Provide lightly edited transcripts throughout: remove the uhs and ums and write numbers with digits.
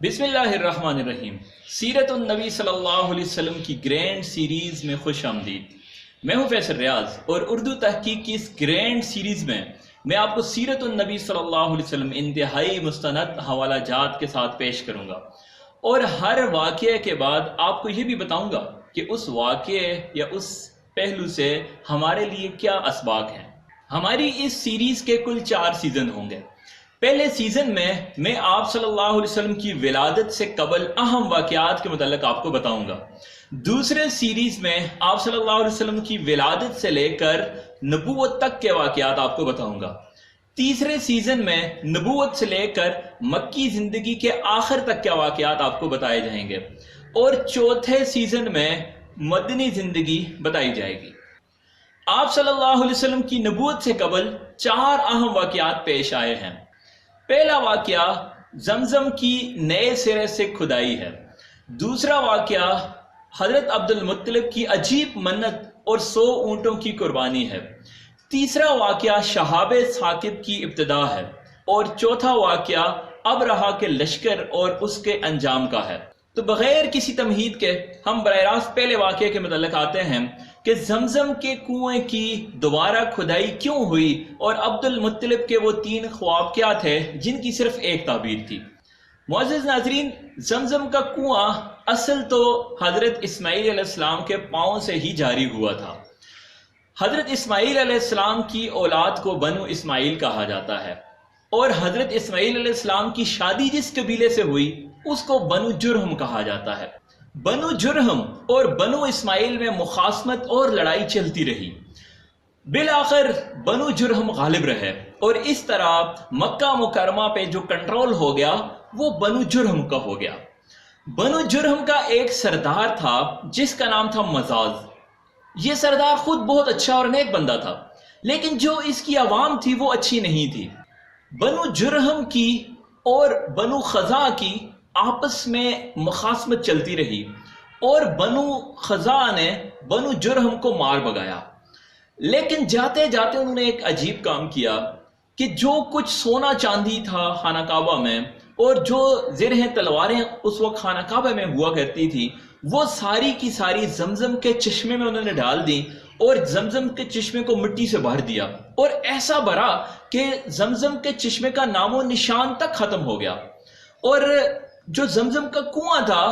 بسم اللہ الرحمن الرحیم۔ سیرت النبی صلی اللہ علیہ وسلم کی گرینڈ سیریز میں خوش آمدید۔ میں ہوں فیصل ریاض اور اردو تحقیق کی اس گرینڈ سیریز میں آپ کو سیرت النبی صلی اللہ علیہ وسلم انتہائی مستند حوالہ جات کے ساتھ پیش کروں گا، اور ہر واقعے کے بعد آپ کو یہ بھی بتاؤں گا کہ اس واقعے یا اس پہلو سے ہمارے لیے کیا اسباق ہیں۔ ہماری اس سیریز کے کل 4 سیزن ہوں گے۔ پہلے سیزن میں آپ صلی اللہ علیہ وسلم کی ولادت سے قبل اہم واقعات کے متعلق آپ کو بتاؤں گا۔ دوسرے سیریز میں آپ صلی اللہ علیہ وسلم کی ولادت سے لے کر نبوت تک کے واقعات آپ کو بتاؤں گا۔ تیسرے سیزن میں نبوت سے لے کر مکی زندگی کے آخر تک کے واقعات آپ کو بتائے جائیں گے، اور چوتھے سیزن میں مدنی زندگی بتائی جائے گی۔ آپ صلی اللہ علیہ وسلم کی نبوت سے قبل 4 اہم واقعات پیش آئے ہیں۔ پہلا واقعہ زمزم کی نئے سرے سے کھدائی ہے۔ دوسرا واقعہ حضرت عبد المطلب کی عجیب منت اور 100 اونٹوں کی قربانی ہے۔ تیسرا واقعہ شہاب ثاقب کی ابتدا ہے، اور چوتھا واقعہ ابرہہ کے لشکر اور اس کے انجام کا ہے۔ تو بغیر کسی تمہید کے ہم براہ راست پہلے واقعے کے متعلق آتے ہیں کہ زمزم کے کنویں کی دوبارہ کھدائی کیوں ہوئی، اور عبد المطلب کے وہ 3 خواب کیا تھے جن کی صرف ایک تعبیر تھی۔ معزز ناظرین، زمزم کا کنواں اصل تو حضرت اسماعیل علیہ السلام کے پاؤں سے ہی جاری ہوا تھا۔ حضرت اسماعیل علیہ السلام کی اولاد کو بنو اسماعیل کہا جاتا ہے، اور حضرت اسماعیل علیہ السلام کی شادی جس قبیلے سے ہوئی اس کو بنو جرہم کہا جاتا ہے۔ بنو جرہم اور بنو اسماعیل میں مخاصمت اور لڑائی چلتی رہی۔ بالآخر بنو جرہم غالب رہے، اور اس طرح مکہ مکرمہ پہ جو کنٹرول ہو گیا وہ بنو جرہم کا ہو گیا۔ بنو جرہم کا ایک سردار تھا جس کا نام تھا مزاز۔ یہ سردار خود بہت اچھا اور نیک بندہ تھا، لیکن جو اس کی عوام تھی وہ اچھی نہیں تھی۔ بنو جرہم کی اور بنو خزاع کی آپس میں مخاصمت چلتی رہی، اور بنو خزاع نے بنو جرہم کو مار بگایا۔ لیکن جاتے جاتے انہوں نے ایک عجیب کام کیا کہ جو کچھ سونا چاندی تھا خانہ کعبہ میں، اور جو زرہیں تلواریں اس وقت خانہ کعبہ میں ہوا کرتی تھی، وہ ساری کی ساری زمزم کے چشمے میں انہوں نے ڈال دی، اور زمزم کے چشمے کو مٹی سے بھر دیا، اور ایسا بھرا کہ زمزم کے چشمے کا نام و نشان تک ختم ہو گیا۔ اور جو زمزم کا کنواں تھا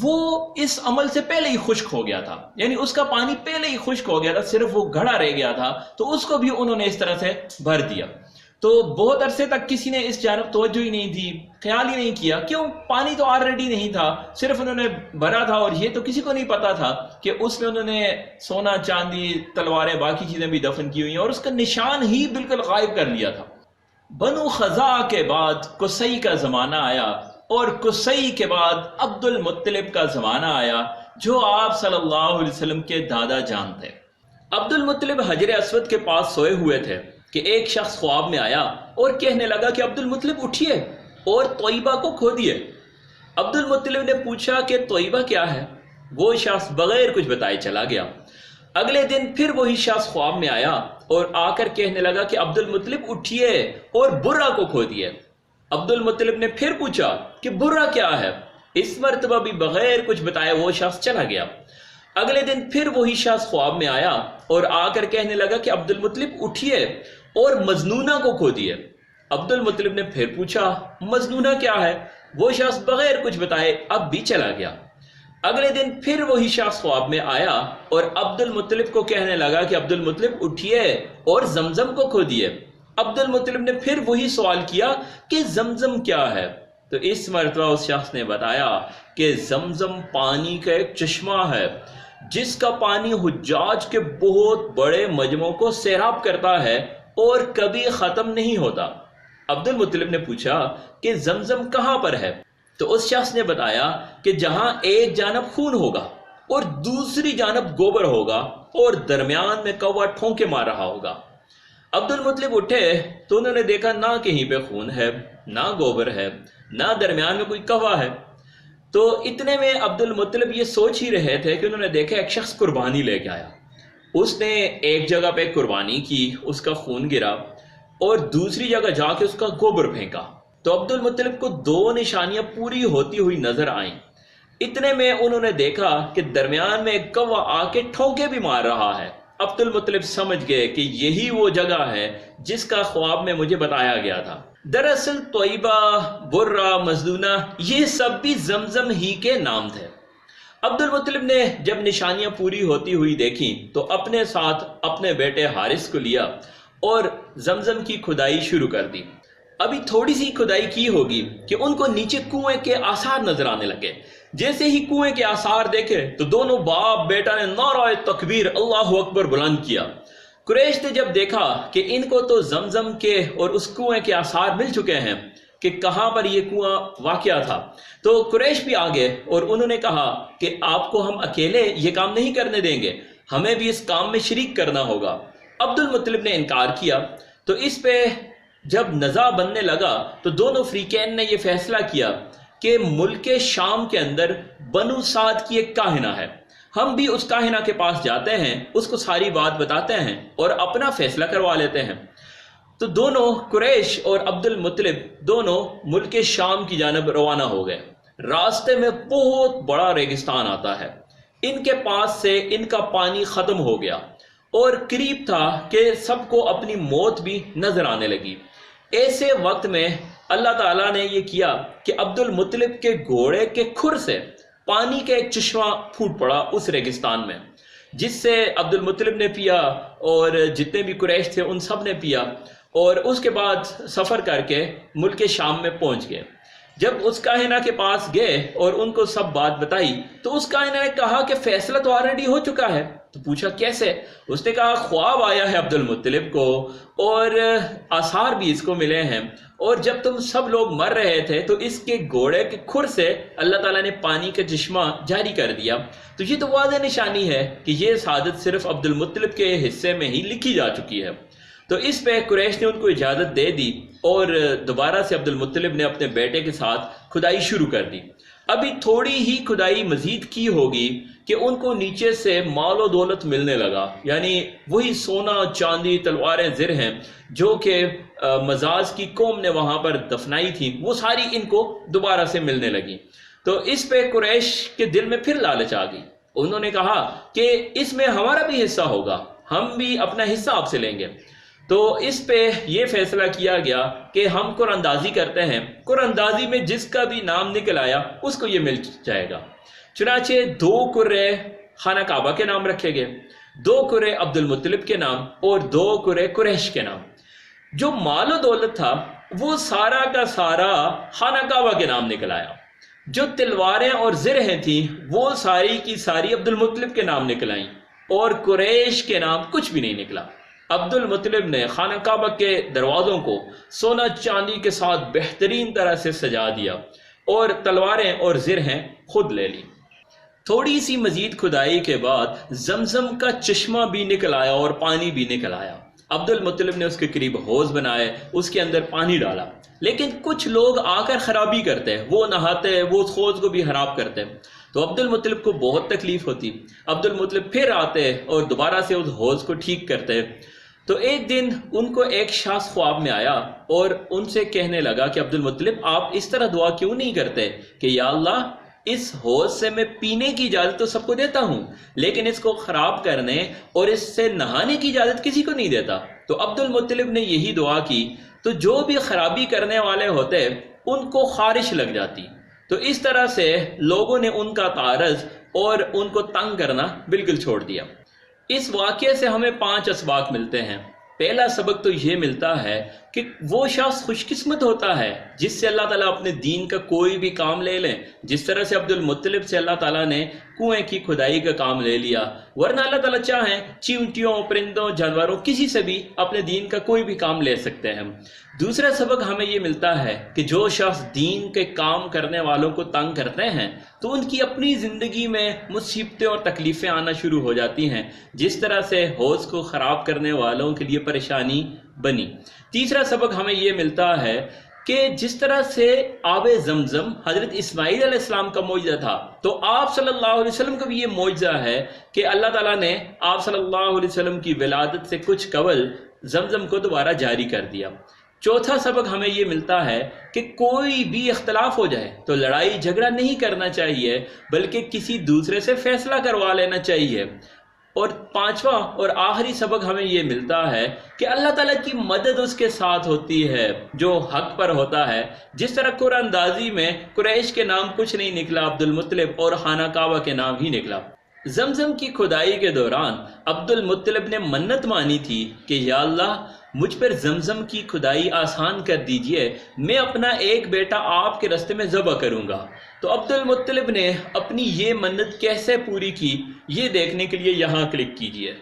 وہ اس عمل سے پہلے ہی خشک ہو گیا تھا، یعنی اس کا پانی پہلے ہی خشک ہو گیا تھا، صرف وہ گھڑا رہ گیا تھا، تو اس کو بھی انہوں نے اس طرح سے بھر دیا۔ تو بہت عرصے تک کسی نے اس جانب توجہ ہی نہیں دی، خیال ہی نہیں کیا، کیوں؟ پانی تو آلریڈی نہیں تھا، صرف انہوں نے بھرا تھا، اور یہ تو کسی کو نہیں پتا تھا کہ اس میں انہوں نے سونا چاندی تلواریں باقی چیزیں بھی دفن کی ہوئی ہیں، اور اس کا نشان ہی بالکل غائب کر لیا تھا۔ بنو خزاع کے بعد قصی کا زمانہ آیا، اور قصی کے بعد عبد المطلب کا زمانہ آیا، جو آپ صلی اللہ علیہ وسلم کے دادا جان تھے۔ عبد المطلب حجر اسود کے پاس سوئے ہوئے تھے کہ ایک شخص خواب میں آیا اور کہنے لگا کہ عبد المطلب اٹھیے اور طیبہ کو کھودیے۔ عبد المطلب نے پوچھا کہ طیبہ کیا ہے؟ وہ شخص بغیر کچھ بتائے چلا گیا۔ اگلے دن پھر وہی شخص خواب میں آیا اور آ کر کہنے لگا کہ عبد المطلب اٹھیے اور برا کو کھودیے۔ عبد المطلب نے پھر پوچھا کہ برا کیا ہے؟ اس مرتبہ بھی بغیر کچھ بتائے وہ شخص چلا گیا۔ اگلے دن پھر وہی شخص خواب میں آیا اور آ کر کہنے لگا کہ عبد المطلب اٹھیے اور مجنونہ کو کھودیے۔ عبد المطلب نے پھر پوچھا مجنونہ کیا ہے؟ وہ شخص بغیر کچھ بتائے اب بھی چلا گیا۔ اگلے دن پھر وہی شخص خواب میں آیا اور عبد المطلب کو کہنے لگا کہ عبد المطلب اٹھیے اور زمزم کو کھودیے۔ عبد المطلب نے پھر وہی سوال کیا کہ زمزم کیا ہے؟ تو اس مرتبہ اس شخص نے بتایا کہ زمزم پانی کا ایک چشمہ ہے جس کا پانی حجاج کے بہت بڑے مجمع کو سیراب کرتا ہے اور کبھی ختم نہیں ہوتا۔ عبد المطلب نے پوچھا کہ زمزم کہاں پر ہے؟ تو اس شخص نے بتایا کہ جہاں ایک جانب خون ہوگا اور دوسری جانب گوبر ہوگا، اور درمیان میں کوا ٹھونکے مار رہا ہوگا۔ عبد المطلب اٹھے تو انہوں نے دیکھا نہ کہیں پہ خون ہے، نہ گوبر ہے، نہ درمیان میں کوئی کوا ہے۔ تو اتنے میں عبد المطلب یہ سوچ ہی رہے تھے کہ انہوں نے دیکھا ایک شخص قربانی لے کے آیا۔ اس نے ایک جگہ پہ قربانی کی، اس کا خون گرا، اور دوسری جگہ جا کے اس کا گوبر پھینکا، تو عبد المطلب کو 2 نشانیاں پوری ہوتی ہوئی نظر آئیں۔ اتنے میں انہوں نے دیکھا کہ درمیان میں ایک کوا آ کے ٹھونکے بھی مار رہا ہے۔ عبد المطلب سمجھ گئے کہ یہی وہ جگہ ہے جس کا خواب میں مجھے بتایا گیا تھا۔ دراصل طیبہ، برہ، مزدونہ یہ سب بھی زمزم ہی کے نام تھے۔ عبد المطلب نے جب نشانیاں پوری ہوتی ہوئی دیکھی تو اپنے ساتھ اپنے بیٹے حارث کو لیا اور زمزم کی کھدائی شروع کر دی۔ ابھی تھوڑی سی کھدائی کی ہوگی کہ ان کو نیچے کنویں کے آثار نظر آنے لگے۔ جیسے ہی کنویں کے آثار دیکھے تو دونوں باپ بیٹا نے نعرہ تکبیر اللہ اکبر بلند کیا۔ قریش نے جب دیکھا کہ ان کو تو زمزم کے اور اس کنویں کے آثار مل چکے ہیں کہ کہاں پر یہ کنواں واقع تھا، تو قریش بھی آگے اور انہوں نے کہا کہ آپ کو ہم اکیلے یہ کام نہیں کرنے دیں گے، ہمیں بھی اس کام میں شریک کرنا ہوگا۔ عبد المطلب نے انکار کیا، تو اس پہ جب نزاع بننے لگا تو دونوں فریقین نے یہ فیصلہ کیا کہ ملک شام کے اندر بنو سعد کی ایک کاہنہ ہے، ہم بھی اس کاہنہ کے پاس جاتے ہیں، اس کو ساری بات بتاتے ہیں اور اپنا فیصلہ کروا لیتے ہیں۔ تو دونوں قریش اور عبد المطلب دونوں ملک شام کی جانب روانہ ہو گئے۔ راستے میں بہت بڑا ریگستان آتا ہے، ان کے پاس سے ان کا پانی ختم ہو گیا اور قریب تھا کہ سب کو اپنی موت بھی نظر آنے لگی۔ ایسے وقت میں اللہ تعالیٰ نے یہ کیا کہ عبد المطلب کے گھوڑے کے کھر سے پانی کا ایک چشمہ پھوٹ پڑا اس ریگستان میں، جس سے عبد المطلب نے پیا اور جتنے بھی قریش تھے ان سب نے پیا، اور اس کے بعد سفر کر کے ملک شام میں پہنچ گئے۔ جب اس کاہنہ کے پاس گئے اور ان کو سب بات بتائی تو اس کاہنہ نے کہا کہ فیصلہ تو آلریڈی ہو چکا ہے۔ تو پوچھا کیسے؟ اس نے کہا خواب آیا ہے عبد المطلب کو اور آثار بھی اس کو ملے ہیں، اور جب تم سب لوگ مر رہے تھے تو اس کے گھوڑے کے کھر سے اللہ تعالیٰ نے پانی کا چشمہ جاری کر دیا۔ تو یہ تو واضح نشانی ہے کہ یہ سعادت صرف عبد المطلب کے حصے میں ہی لکھی جا چکی ہے۔ تو اس پہ قریش نے ان کو اجازت دے دی اور دوبارہ سے عبد المطلب نے اپنے بیٹے کے ساتھ کھدائی شروع کر دی۔ ابھی تھوڑی ہی کھدائی مزید کی ہوگی کہ ان کو نیچے سے مال و دولت ملنے لگا، یعنی وہی سونا، چاندی، تلواریں، زر ہیں جو کہ مزاج کی قوم نے وہاں پر دفنائی تھی، وہ ساری ان کو دوبارہ سے ملنے لگی۔ تو اس پہ قریش کے دل میں پھر لالچ آ گئی، انہوں نے کہا کہ اس میں ہمارا بھی حصہ ہوگا، ہم بھی اپنا حصہ آپ سے لیں گے۔ تو اس پہ یہ فیصلہ کیا گیا کہ ہم قرآن اندازی کرتے ہیں، قرآن اندازی میں جس کا بھی نام نکل آیا اس کو یہ مل جائے گا۔ چنانچہ 2 قرے خانہ کعبہ کے نام رکھے گئے، 2 قرے عبد المطلب کے نام اور 2 قرے قریش کے نام۔ جو مال و دولت تھا وہ سارا کا سارا خانہ کعبہ کے نام نکل آیا، جو تلواریں اور زرہیں تھیں وہ ساری کی ساری عبد المطلب کے نام نکل آئیں، اور قریش کے نام کچھ بھی نہیں نکلا۔ عبد المطلب نے خانہ کعبہ کے دروازوں کو سونا چاندی کے ساتھ بہترین طرح سے سجا دیا اور تلواریں اور زرہیں خود لے لی۔ تھوڑی سی مزید کھدائی کے بعد زمزم کا چشمہ بھی نکل آیا اور پانی بھی نکل آیا۔ عبد المطلب نے اس کے قریب حوض بنائے، اس کے اندر پانی ڈالا، لیکن کچھ لوگ آ کر خرابی کرتے، وہ نہاتے، وہ اس حوض کو بھی خراب کرتے۔ تو عبد المطلب کو بہت تکلیف ہوتی، عبد المطلب پھر آتے اور دوبارہ سے اس حوض کو ٹھیک کرتے۔ تو ایک دن ان کو ایک شخص خواب میں آیا اور ان سے کہنے لگا کہ عبد المطلب آپ اس طرح دعا کیوں نہیں کرتے کہ یا اللہ اس حوض سے میں پینے کی اجازت تو سب کو دیتا ہوں، لیکن اس کو خراب کرنے اور اس سے نہانے کی اجازت کسی کو نہیں دیتا۔ تو عبد المطلب نے یہی دعا کی تو جو بھی خرابی کرنے والے ہوتے ان کو خارش لگ جاتی۔ تو اس طرح سے لوگوں نے ان کا تعارض اور ان کو تنگ کرنا بالکل چھوڑ دیا۔ اس واقعے سے ہمیں 5 اسباق ملتے ہیں۔ پہلا سبق تو یہ ملتا ہے کہ وہ شخص خوش قسمت ہوتا ہے جس سے اللہ تعالیٰ اپنے دین کا کوئی بھی کام لے لیں، جس طرح سے عبد المطلب سے اللہ تعالیٰ نے کنویں کی کھدائی کا کام لے لیا، ورنہ اللہ تعالیٰ چاہیں چیونٹیوں، پرندوں، جانوروں کسی سے بھی اپنے دین کا کوئی بھی کام لے سکتے ہیں۔ دوسرا سبق ہمیں یہ ملتا ہے کہ جو شخص دین کے کام کرنے والوں کو تنگ کرتے ہیں تو ان کی اپنی زندگی میں مصیبتیں اور تکلیفیں آنا شروع ہو جاتی ہیں، جس طرح سے حوض کو خراب کرنے والوں کے لیے پریشانی بنی۔ تیسرا سبق ہمیں یہ ملتا ہے کہ جس طرح سے آب زمزم حضرت اسماعیل علیہ السلام کا معجزہ تھا، تو آپ صلی اللہ علیہ وسلم کا بھی یہ معجزہ ہے کہ اللہ تعالیٰ نے آپ صلی اللہ علیہ وسلم کی ولادت سے کچھ قبل زمزم کو دوبارہ جاری کر دیا۔ چوتھا سبق ہمیں یہ ملتا ہے کہ کوئی بھی اختلاف ہو جائے تو لڑائی جھگڑا نہیں کرنا چاہیے، بلکہ کسی دوسرے سے فیصلہ کروا لینا چاہیے۔ اور پانچواں اور آخری سبق ہمیں یہ ملتا ہے کہ اللہ تعالیٰ کی مدد اس کے ساتھ ہوتی ہے جو حق پر ہوتا ہے۔ جس طرح قرآن اندازی میں قریش کے نام کچھ نہیں نکلا، عبد المطلب اور خانہ کعبہ کے نام ہی نکلا۔ زمزم کی کھدائی کے دوران عبد المطلب نے منت مانی تھی کہ یا اللہ مجھ پر زمزم کی کھدائی آسان کر دیجئے، میں اپنا ایک بیٹا آپ کے راستے میں ذبح کروں گا۔ تو عبد المطلب نے اپنی یہ منت کیسے پوری کی، یہ دیکھنے کے لیے یہاں کلک کیجئے۔